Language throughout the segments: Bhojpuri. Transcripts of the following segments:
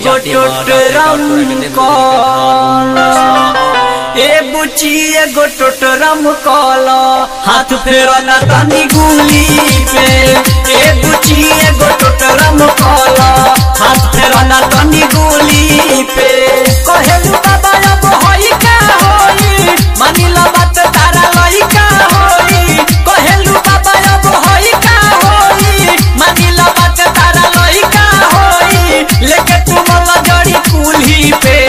एगो टोटरम कॉल ए बुची एगो टोटरम कॉल हाथ फेरो ना तनी गुली पे ए बुची एगो टोटरम कॉल हाथ फेरो ना तनी गुली पे कहेलु बाबा अब होई का होई मानिला बात तारा लइका होई कहेलु बाबा अब होई का होई मानिला बात तारा लइका होई लेके तुम जड़ी कुल्ही पे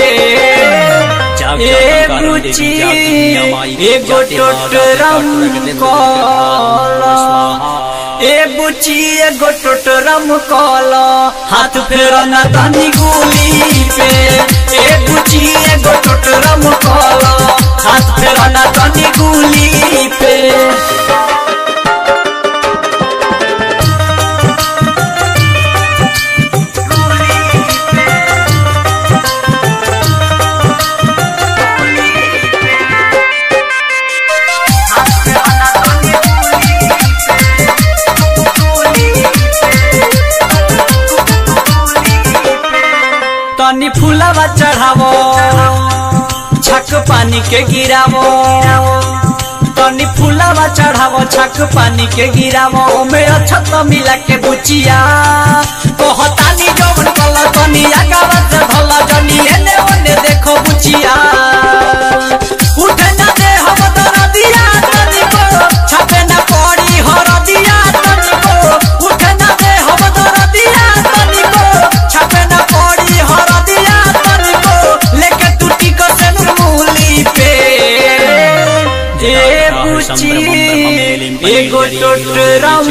ए बुची एगो टोटरम कॉल ए बुची एगो टोटरम कॉल हाथ फेरो ना तनी गुली पे ए बुची एगो टोटरम कॉल हाथ फेरो ना तनी गुली पे तनी फूलावा चढ़ावो छक पानी के गिरावो तनी फूलावा चढ़ावो छक पानी के गिरावो में अच्छा तो मिला के बुचिया कहतानी जवन कल तनी आगावा से भला जनी एने ओने देखो बुचिया उठे ना दे हम दरदिया तनी को छपे ना पड़ी हरदिया तनी को उठे ना दे हम दरदिया तनी को छपे ना पड़ी हरदिया तनी को लेके टूटी को सेनुर मूली पे ए बुची एगो टोटरम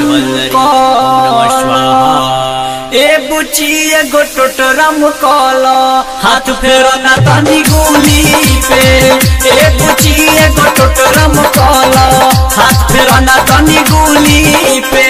कॉल ए बुची एगो टोटरम कॉल हाथ फेरो ना तनी गुली पे ए बुची एगो टोटरम कॉल हाथ फेरो ना तनी गुली पे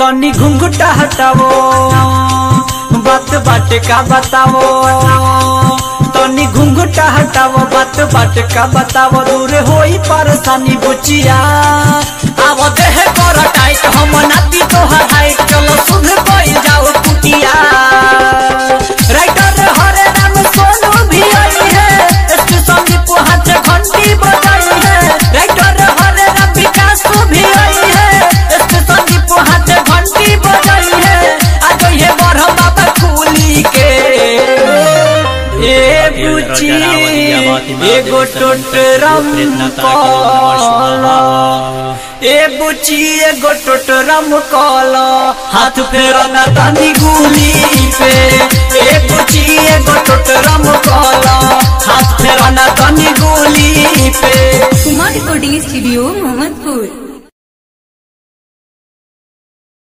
तनी घुंघटा हटावो बात बाट का बतावो तनी घुंघटा हटावो बात बाट का बतावो दूर होई परेशानी बुचिया आवो देह कर टाइट हम नाती तोहर हाइट चलो सुध कोई जाओ कुटिया राइटर हरे राम सोनू भी आई है स्टेशन दीप हाथ घंटी बजाई है राइटर हरे राम विकास भी आई है स्टेशन दीप हाथ घंटी बजाई है आज ये बरह बाबा कुली के ए बुची एगो टोटरम कॉल ए बुची एगो टोटरम कॉल हाथ फेरो ना तनी गुली पे ए बुची एगो टोटरम कॉल हाथ फेरो ना तनी गुली पे कुमार रिकॉर्डिंग स्टूडियो मोहम्मदपुर।